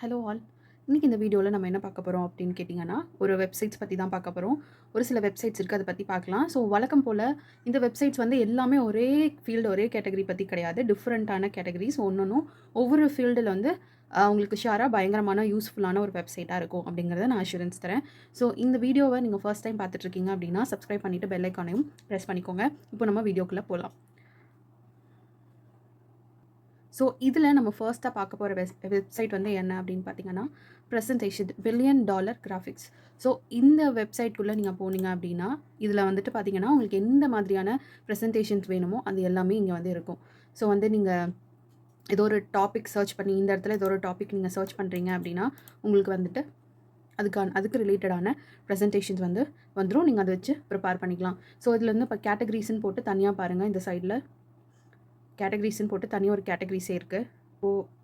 Hello all. இன்றைக்கி இந்த வீடியோவில் நம்ம என்ன பார்க்க போகிறோம் அப்படின்னு கேட்டிங்கன்னா, ஒரு வெப்சைட்ஸ் பற்றி தான் பார்க்க போகிறோம். ஒரு சில வெப்சைட்ஸ் இருக்குது, அதை பற்றி பார்க்கலாம். ஸோ வழக்கம் போல் இந்த வெப்சைட்ஸ் வந்து எல்லாமே ஒரே ஃபீல்டு, ஒரே கேட்டகரி பற்றி கிடையாது. டிஃப்ரெண்ட்டான கேட்டகரிஸ் ஒவ்வொன்றும் ஒவ்வொரு ஃபீல்டில் வந்து உங்களுக்கு ஷேராக பயங்கரமான யூஸ்ஃபுல்லான ஒரு வெப்சைட்டாக இருக்கும் அப்படிங்கிறத நான் அஷூரன்ஸ் தரேன். ஸோ இந்த வீடியோவை நீங்கள் ஃபர்ஸ்ட் டைம் பார்த்துட்ருக்கீங்க அப்படின்னா சப்ஸ்கிரைப் பண்ணிவிட்டு பெல் ஐக்கானையும் ப்ரெஸ் பண்ணிக்கோங்க. இப்போ நம்ம வீடியோக்குள்ளே போகலாம். ஸோ இதில் நம்ம ஃபர்ஸ்ட்டாக பார்க்க போகிற வெப்சைட் வந்து என்ன அப்படின்னு பார்த்தீங்கன்னா, ப்ரெசன்டேஷன் $1 billion கிராஃபிக்ஸ். ஸோ இந்த வெப்சைட்குள்ளே நீங்கள் போனீங்க அப்படின்னா, இதில் வந்துட்டு பார்த்தீங்கன்னா, உங்களுக்கு எந்த மாதிரியான ப்ரெசன்டேஷன்ஸ் வேணுமோ அது எல்லாமே இங்கே வந்து இருக்கும். ஸோ வந்து நீங்கள் ஏதோ ஒரு டாபிக் சர்ச் பண்ணி, இந்த இடத்துல ஏதோ ஒரு டாபிக் நீங்கள் சர்ச் பண்ணுறீங்க அப்படின்னா, உங்களுக்கு வந்துட்டு அதுக்கு ரிலேட்டடான ப்ரெசன்டேஷன்ஸ் வந்து வந்துடும். நீங்கள் அதை வச்சு ப்ரிப்பேர் பண்ணிக்கலாம். ஸோ இதில் வந்து இப்போ கேட்டகரிஸ்ன்னு போட்டு தனியாக பாருங்கள். இந்த சைடில் கேட்டகரிஸ்ன்னு போட்டு தனியாக ஒரு கேட்டகரிஸே இருக்குது.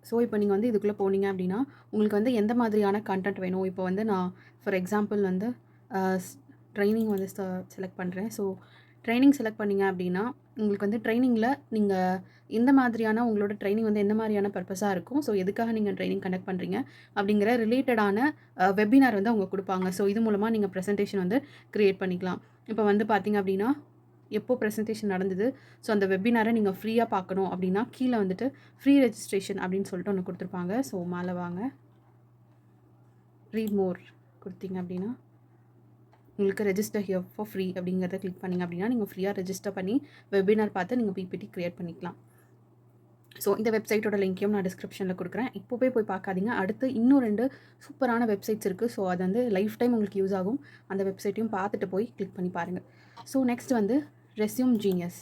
ஸோ இப்போ நீங்கள் வந்து இதுக்குள்ளே போனீங்க அப்படின்னா, உங்களுக்கு வந்து எந்த மாதிரியான கண்டென்ட் வேணும். இப்போ வந்து நான் ஃபார் எக்ஸாம்பிள் வந்து ட்ரைனிங் வந்து செலக்ட் பண்ணுறேன். ஸோ ட்ரைனிங் செலக்ட் பண்ணிங்க அப்படின்னா, உங்களுக்கு வந்து ட்ரைனிங்கில் நீங்கள் எந்த மாதிரியான உங்களோட ட்ரைனிங் வந்து எந்த மாதிரியான பர்பஸாக இருக்கும். ஸோ எதுக்காக நீங்கள் ட்ரைனிங் கண்டக்ட் பண்ணுறீங்க அப்படிங்கிற ரிலேட்டடான வெபினார் வந்து அவங்க கொடுப்பாங்க. ஸோ இது மூலமாக நீங்கள் ப்ரெசன்டேஷன் வந்து க்ரியேட் பண்ணிக்கலாம். இப்போ வந்து பார்த்தீங்க அப்படின்னா, எப்போ ப்ரெசன்டேஷன் நடந்தது, ஸோ அந்த வெபினாரை நீங்கள் ஃப்ரீயாக பார்க்கணும் அப்படின்னா கீழே வந்துட்டு ஃப்ரீ ரெஜிஸ்ட்ரேஷன் அப்படின்னு சொல்லிட்டு ஒன்று கொடுத்துருப்பாங்க. ஸோ மேலே வாங்க, ரீட் மோர் கொடுத்தீங்க அப்படின்னா உங்களுக்கு ரெஜிஸ்டர் ஹியர் ஃபார் ஃப்ரீ அப்படிங்கிறத கிளிக் பண்ணிங்க அப்படின்னா நீங்கள் ஃப்ரீயாக ரெஜிஸ்டர் பண்ணி வெபினார் பார்த்து நீங்கள் பிபிடி க்ரியேட் பண்ணிக்கலாம். ஸோ இந்த வெப்சைட்டோட லிங்க்கையும் நான் டிஸ்கிரிப்ஷனில் கொடுக்குறேன். இப்போவே போய் பார்க்காதீங்க. அடுத்து இன்னும் 2 சூப்பரான வெப்சைட்ஸ் இருக்குது. ஸோ அது வந்து லைஃப் டைம் உங்களுக்கு யூஸ் ஆகும். அந்த வெப்சைட்டையும் பார்த்துட்டு போய் கிளிக் பண்ணி பாருங்கள். ஸோ நெக்ஸ்ட் வந்து ரெஸ்யூம் ஜீனியஸ்.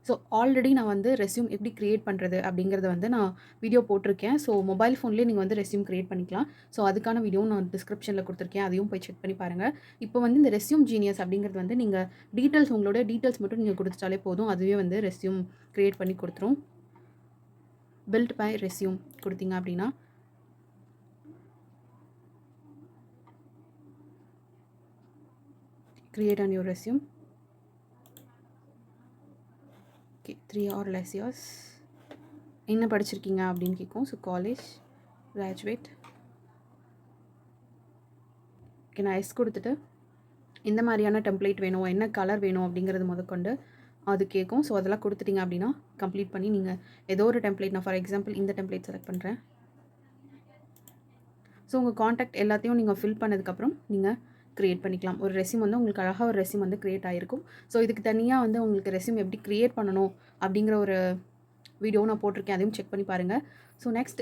ஸோ ஆல்ரெடி நான் வந்து ரெஸ்யூம் எப்படி க்ரியேட் பண்ணுறது அப்படிங்கிறத வந்து நான் வீடியோ போட்டிருக்கேன். ஸோ மொபைல் ஃபோன்லேயே நீங்கள் வந்து ரெஸ்யூம் க்ரியேட் பண்ணிக்கலாம். ஸோ அதுக்கான வீடியோவும் நான் டிஸ்கிரிப்ஷனில் கொடுத்துருக்கேன். அதையும் போய் செக் பண்ணி பாருங்கள். இப்போ வந்து இந்த ரெஸ்யூம் ஜீனியஸ் அப்படிங்கிறது வந்து நீங்கள் உங்களோட டீட்டெயில்ஸ் மட்டும் நீங்கள் கொடுத்துட்டாலே போதும். அதுவே வந்து ரெஸ்யூம் க்ரியேட் பண்ணி கொடுத்துரும். பில்ட் பை ரெஸ்யூம் கொடுத்தீங்க அப்படின்னா create on your resume. Okay, 3 or less years என்ன படிச்சிருக்கீங்க அப்படின்னு கேட்கும். So college, graduate. ஓகே, நான் எஸ் கொடுத்துட்டு எந்த மாதிரியான டெம்ப்ளேட் வேணும், என்ன கலர் வேணும் அப்படிங்கிறது முதற்கொண்டு அது கேட்கும். ஸோ அதெல்லாம் கொடுத்துட்டீங்க அப்படின்னா கம்ப்ளீட் பண்ணி நீங்கள் ஏதோ ஒரு டெம்ப்ளேட், நான் ஃபார் எக்ஸாம்பிள் இந்த டெம்ப்ளேட் செலக்ட் பண்ணுறேன். ஸோ உங்கள் காண்டாக்ட் எல்லாத்தையும் நீங்கள் ஃபில் பண்ணதுக்கப்புறம் நீங்கள் க்ரியேட் பண்ணிக்கலாம். ஒரு ரெஸ்யூம் வந்து உங்களுக்கு அழகாக ஒரு ரெஸ்யூம் வந்து க்ரியேட் ஆகிருக்கும். ஸோ இதுக்கு தனியாக வந்து உங்களுக்கு ரெஸ்யூம் எப்படி க்ரியேட் பண்ணணும் அப்படிங்கிற ஒரு வீடியோவும் நான் போட்டிருக்கேன். அதையும் செக் பண்ணி பாருங்கள். ஸோ நெக்ஸ்ட்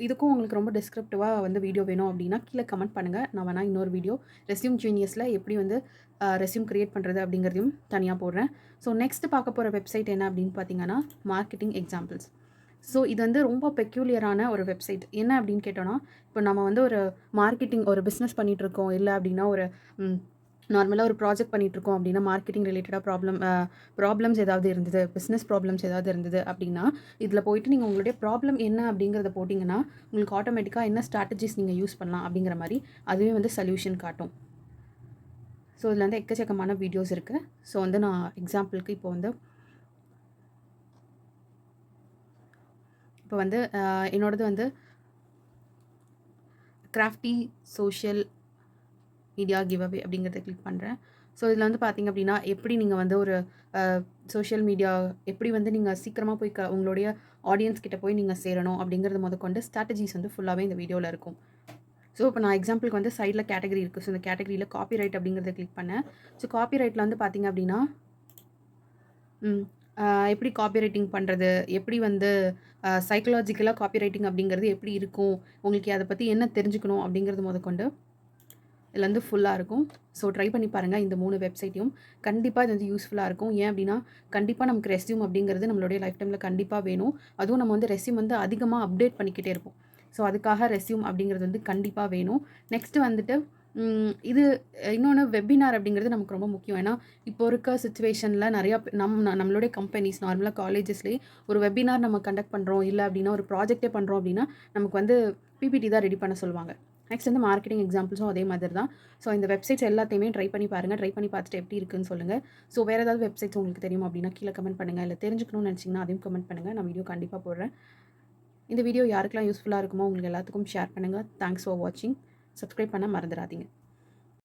இதுக்கும் உங்களுக்கு ரொம்ப டிஸ்கிரிப்டிவாக வந்து வீடியோ வேணும் அப்படின்னா கீழே கமெண்ட் பண்ணுங்கள். நான் வேணால் இன்னொரு வீடியோ ரெஸ்யூம் ஜீனியஸில் எப்படி வந்து ரெஸ்யூம் க்ரியேட் பண்ணுறது அப்படிங்கிறதையும் தனியாக போடுறேன். ஸோ நெக்ஸ்ட் பார்க்க போகிற வெப்சைட் என்ன அப்படின்னு பார்த்தீங்கன்னா, மார்க்கெட்டிங் எக்ஸாம்பிள்ஸ். ஸோ இது வந்து ரொம்ப பெக்யூலியரான ஒரு வெப்சைட். என்ன அப்படின்னு கேட்டோன்னா, இப்போ நம்ம வந்து ஒரு மார்க்கெட்டிங் ஒரு பிஸ்னஸ் பண்ணிகிட்ருக்கோம், இல்லை அப்படின்னா ஒரு நார்மலாக ஒரு ப்ராஜெக்ட் பண்ணிகிட்ருக்கோம் அப்படின்னா மார்க்கெட்டிங் ரிலேட்டடாக ப்ராப்ளம்ஸ் ஏதாவது இருந்தது, பிஸ்னஸ் ப்ராப்ளம்ஸ் ஏதாவது இருந்தது அப்படின்னா இதில் போயிட்டு நீங்கள் உங்களுடைய ப்ராப்ளம் என்ன அப்படிங்கிறத போட்டிங்கன்னா உங்களுக்கு ஆட்டோமேட்டிக்காக என்ன ஸ்ட்ராட்டஜிஸ் நீங்கள் யூஸ் பண்ணலாம் அப்படிங்கிற மாதிரி அதுவே வந்து சொல்யூஷன் காட்டும். ஸோ இதில் வந்து எக்கச்சக்கமான வீடியோஸ் இருக்குது. ஸோ வந்து நான் எக்ஸாம்பிளுக்கு இப்போ வந்து என்னோடது வந்து crafty social media give away அப்படிங்கிறத கிளிக் பண்ணுறேன். ஸோ இதில் வந்து பார்த்திங்க அப்படின்னா எப்படி நீங்கள் வந்து ஒரு சோஷியல் மீடியா எப்படி வந்து நீங்கள் சீக்கிரமாக போய் உங்களுடைய ஆடியன்ஸ் கிட்ட போய் நீங்கள் சேரணும் அப்படிங்கிறது முதற்கொண்டு ஸ்ட்ராட்டஜிஸ் வந்து ஃபுல்லாகவே இந்த வீடியோவில் இருக்கும். ஸோ இப்போ நான் எக்ஸாம்பிளுக்கு வந்து சைடில் கேட்டகரி இருக்குது. ஸோ இந்த கேட்டகரியில் காப்பிரைட் அப்படிங்கிறத கிளிக் பண்ணேன். ஸோ காப்பிரைட்டில் வந்து பார்த்திங்க அப்படின்னா எப்படி காப்பிரைட்டிங் பண்ணுறது, எப்படி வந்து சைக்கலாஜிக்கலாக காப்பிரைட்டிங் அப்படிங்கிறது எப்படி இருக்கும், உங்களுக்கு அதை பற்றி என்ன தெரிஞ்சுக்கணும் அப்படிங்கிறது முதற்கொண்டு இதில் வந்து ஃபுல்லாக இருக்கும். ஸோ ட்ரை பண்ணி பாருங்கள். இந்த 3 வெப்சைட்டையும் கண்டிப்பாக இது வந்து யூஸ்ஃபுல்லாக இருக்கும். ஏன் அப்படின்னா கண்டிப்பாக நமக்கு ரெஸ்யூம் அப்படிங்கிறது நம்மளுடைய லைஃப் டைமில் கண்டிப்பாக வேணும். அதுவும் நம்ம வந்து ரெஸ்யூம் வந்து அதிகமாக அப்டேட் பண்ணிக்கிட்டே இருப்போம். ஸோ அதுக்காக ரெஸ்யூம் அப்படிங்கிறது வந்து கண்டிப்பாக வேணும். நெக்ஸ்ட்டு வந்துட்டு இது இன்னொன்று வெபினார் அப்படிங்கிறது நமக்கு ரொம்ப முக்கியம். ஏன்னா இப்போ இருக்க சிச்சுவேஷனில் நிறையா நம்மளுடைய கம்பெனிஸ் நார்மலாக காலேஜஸ்லேயே ஒரு வெபினார் நம்ம கண்டக்ட் பண்ணுறோம், இல்லை அப்படின்னா ஒரு ப்ராஜெக்டே பண்ணுறோம் அப்படின்னா நமக்கு வந்து பிபிடி தான் ரெடி பண்ண சொல்லுவாங்க. நெக்ஸ்ட் வந்து மார்க்கெட்டிங் எக்ஸாம்பிள்ஸும் அதே மாதிரி தான். ஸோ இந்த வெப்சைட்ஸ் எல்லாத்தையுமே ட்ரை பண்ணி பாருங்கள். ட்ரை பண்ணி பார்த்துட்டு எப்படி இருக்குன்னு சொல்லுங்கள். ஸோ வேறு ஏதாவது வெப்சைட்ஸ் உங்களுக்கு தெரியும் அப்படின்னா கீழே கமெண்ட் பண்ணுங்கள். இல்லை தெரிஞ்சுக்கணும்னு நினச்சிங்கன்னா அதையும் கமெண்ட் பண்ணுங்கள். நான் வீடியோ கண்டிப்பாக போடுறேன். இந்த வீடியோ யாருக்கெல்லாம் யூஸ்ஃபுல்லா இருக்குமோ உங்களுக்கு எல்லாத்துக்கும் ஷேர் பண்ணுங்க. தேங்க்ஸ் ஃபார் வாட்சிங். சப்ஸ்கிரைப் பண்ண மறந்துடாதீங்க.